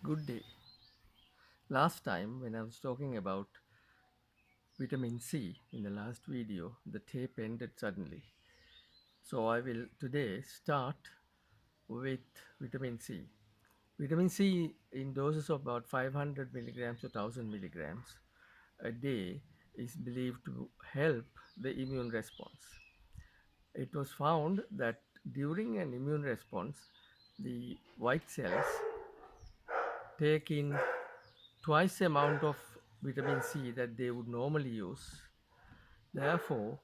Good day. Last time, when I was talking about vitamin C in the last video, the tape ended suddenly. So I will today start with vitamin C. Vitamin C in doses of about 500 milligrams to 1000 milligrams a day is believed to help the immune response. It was found that during an immune response, the white cells take in twice the amount of vitamin C that they would normally use. Therefore,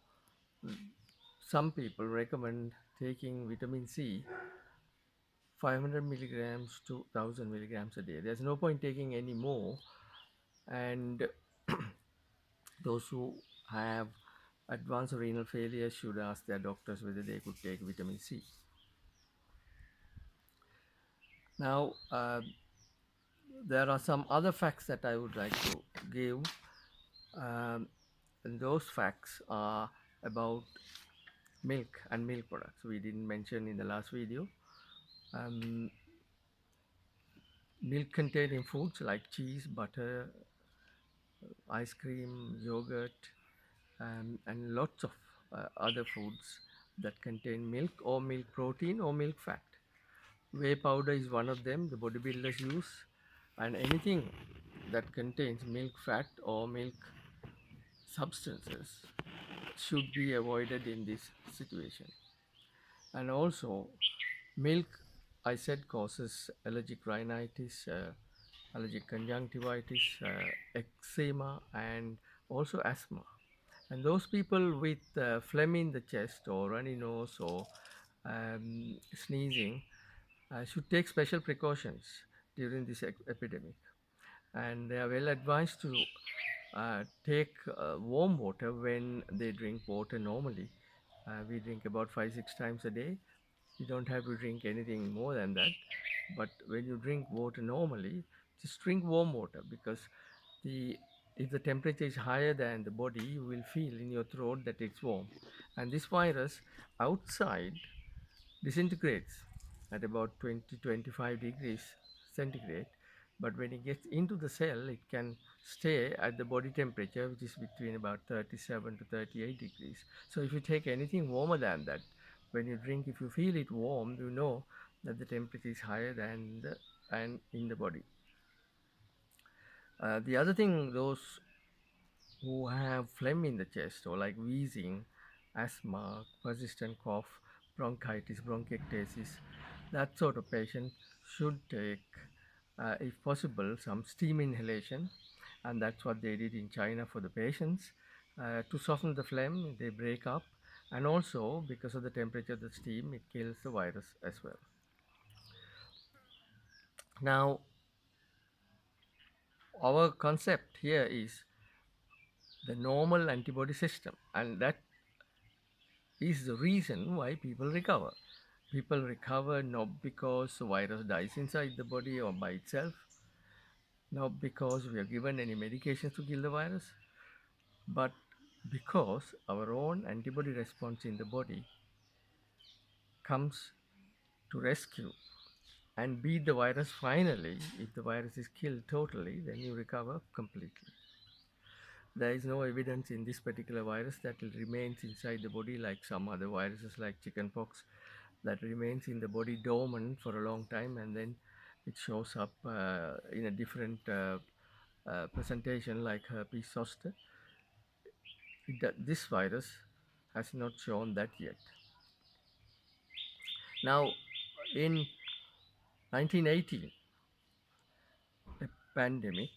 some people recommend taking vitamin C 500 milligrams to 1000 milligrams a day. There's no point taking any more, and those who have advanced renal failure should ask their doctors whether they could take vitamin C. Now, there are some other facts that I would like to give. Um, and those facts are about milk and milk products. We didn't mention in the last video. Um, Milk containing foods like cheese, butter, ice cream, yogurt, and lots of other foods that contain milk or milk protein or milk fat. Whey powder is one of them, the bodybuilders use, and anything that contains milk fat or milk substances should be avoided in this situation. And also, milk, I said, causes allergic rhinitis, allergic conjunctivitis, eczema, and also asthma. And those people with phlegm in the chest or runny nose or sneezing should take special precautions during this epidemic. And they are well advised to take warm water when they drink water normally. We drink about 5 6 times a day. You don't have to drink anything more than that. But when you drink water normally, just drink warm water because the if the temperature is higher than the body, you will feel in your throat that it's warm. And this virus outside disintegrates at about 20 25 degrees centigrade, but when it gets into the cell it can stay at the body temperature, which is between about 37 to 38 degrees. So if you take anything warmer than that, when you drink, if you feel it warm, you know that the temperature is higher than the and in the body. The other thing, those who have phlegm in the chest or like wheezing, asthma, persistent cough, bronchitis, bronchiectasis, that sort of patient should take, if possible, some steam inhalation. And that's what they did in China for the patients. To soften the phlegm, they break up. And also, because of the temperature of the steam, it kills the virus as well. Now, our concept here is the normal antibody system, and that is the reason why people recover. People recover not because the virus dies inside the body or by itself, not because we are given any medications to kill the virus, but because our own antibody response in the body comes to rescue and beat the virus finally. If the virus is killed totally, then you recover completely. There is no evidence in this particular virus that it remains inside the body like some other viruses like chickenpox that remains in the body dormant for a long time and then it shows up in a different presentation like herpes zoster. This virus has not shown that yet. Now, in 1918, a pandemic,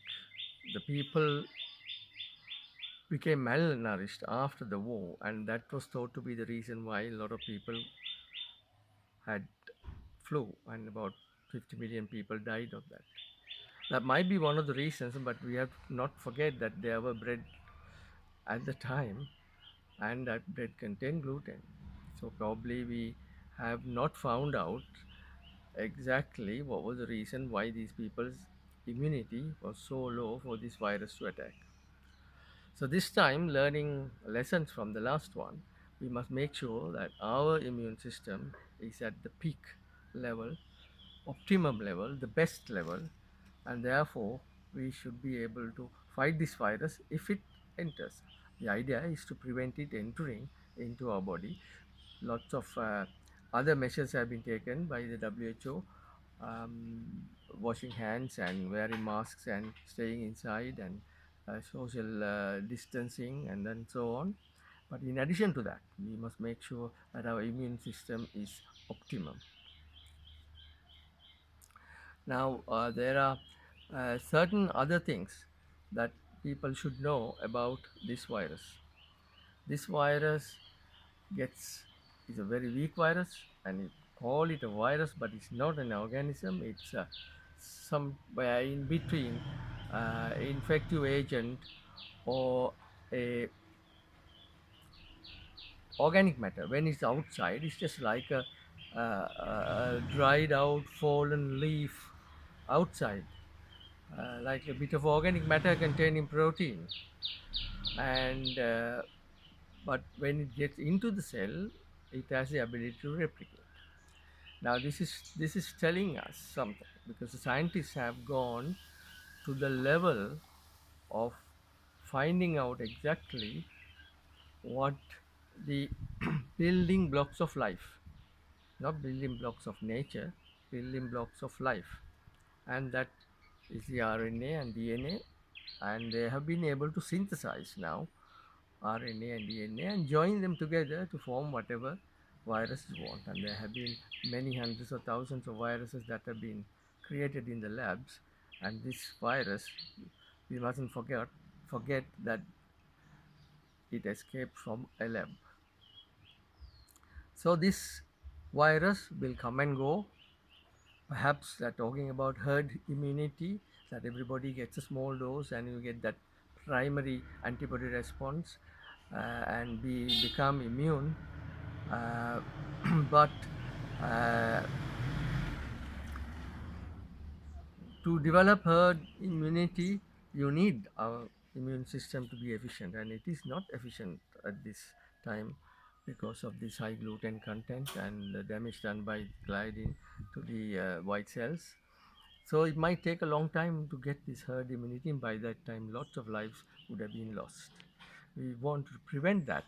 the people became malnourished after the war, and that was thought to be the reason why a lot of people had flu, and about 50 million people died of that. That might be one of the reasons, but we have to not forget that there were bread at the time, and that bread contained gluten. So probably we have not found out exactly what was the reason why these people's immunity was so low for this virus to attack. So this time, learning lessons from the last one, we must make sure that our immune system is at the peak level, optimum level, the best level, and therefore we should be able to fight this virus if it enters. The idea is to prevent it entering into our body. Lots of other measures have been taken by the WHO, um, washing hands and wearing masks and staying inside and social distancing and then so on. But in addition to that, we must make sure that our immune system is optimum. Now, there are certain other things that people should know about this virus. This virus gets is a very weak virus, and you call it a virus, but it's not an organism. It's somewhere in between infective agent or a organic matter. When it's outside, it's just like a dried out fallen leaf outside, like a bit of organic matter containing protein. And but when it gets into the cell, it has the ability to replicate. Now this is telling us something, because the scientists have gone to the level of finding out exactly what the building blocks of life, not building blocks of nature, building blocks of life, and that is the RNA and DNA, and they have been able to synthesize now RNA and DNA and join them together to form whatever virus you want. And there have been many hundreds of thousands of viruses that have been created in the labs. And this virus, we mustn't forget that it escaped from a lab. So this virus will come and go. Perhaps they're talking about herd immunity, that everybody gets a small dose and you get that primary antibody response, and become immune. Uh, but uh, to develop herd immunity, you need our immune system to be efficient, and it is not efficient at this time because of this high gluten content and the damage done by gliadin to the white cells. So it might take a long time to get this herd immunity, and by that time, lots of lives would have been lost. We want to prevent that,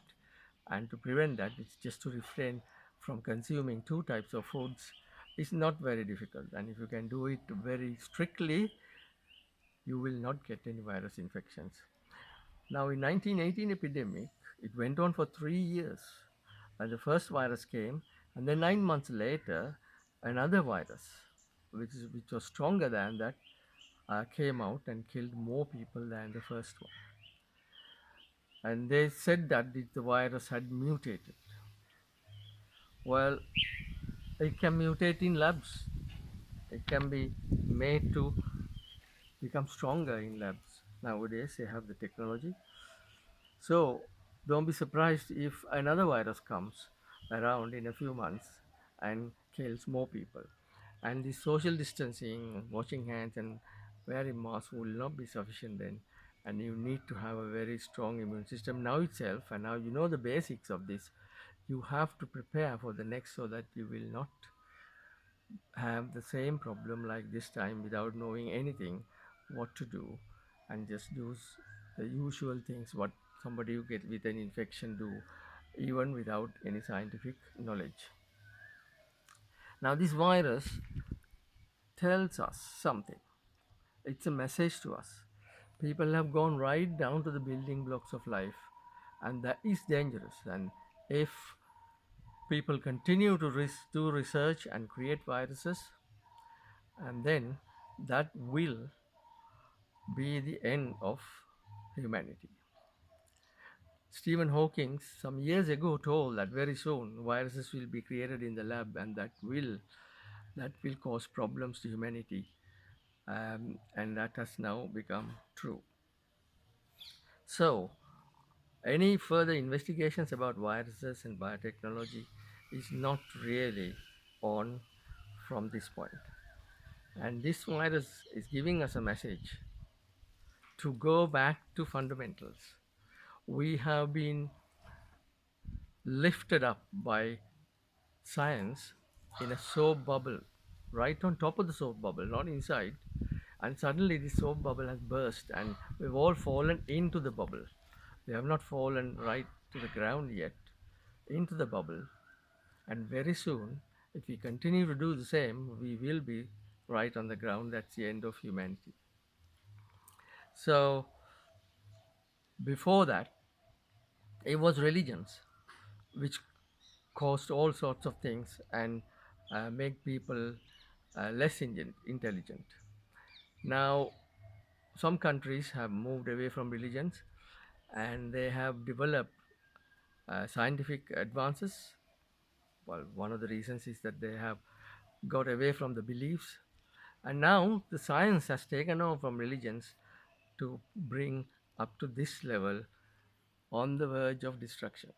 and to prevent that, it's just to refrain from consuming two types of foods. It's not very difficult, and if you can do it very strictly, you will not get any virus infections. Now, in 1918 epidemic, it went on for 3 years, and the first virus came, and then 9 months later, another virus, which was stronger than that, came out and killed more people than the first one. And they said that the virus had mutated. Well, it can mutate in labs. It can be made to become stronger in labs. Nowadays, they have the technology. So don't be surprised if another virus comes around in a few months and kills more people. And the social distancing, washing hands, and wearing masks will not be sufficient then. And you need to have a very strong immune system now itself. And now you know the basics of this. You have to prepare for the next so that you will not have the same problem like this time without knowing anything what to do, and just do the usual things what somebody who get with an infection do, even without any scientific knowledge. Now this virus tells us something. It's a message to us. People have gone right down to the building blocks of life, and that is dangerous. And if people continue to do research and create viruses, and then that will be the end of humanity. Stephen Hawking some years ago told that very soon viruses will be created in the lab, and that will cause problems to humanity, and that has now become true. So, any further investigations about viruses and biotechnology is not really on from this point. And this virus is giving us a message to go back to fundamentals. We have been lifted up by science in a soap bubble, right on top of the soap bubble, not inside. and suddenly the soap bubble has burst, and we've all fallen into the bubble. We have not fallen right to the ground yet, into the bubble, and very soon, if we continue to do the same, we will be right on the ground. That's the end of humanity. So, before that, it was religions which caused all sorts of things and make people less intelligent. Now, some countries have moved away from religions and they have developed scientific advances. Well, one of the reasons is that they have got away from the beliefs, and now the science has taken over from religions to bring up to this level on the verge of destruction.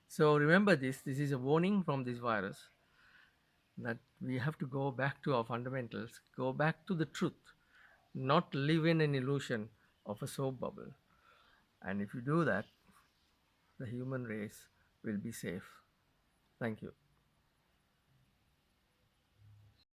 So remember this, this is a warning from this virus that we have to go back to our fundamentals, go back to the truth, not live in an illusion of a soap bubble. And if you do that, the human race will be safe. Thank you.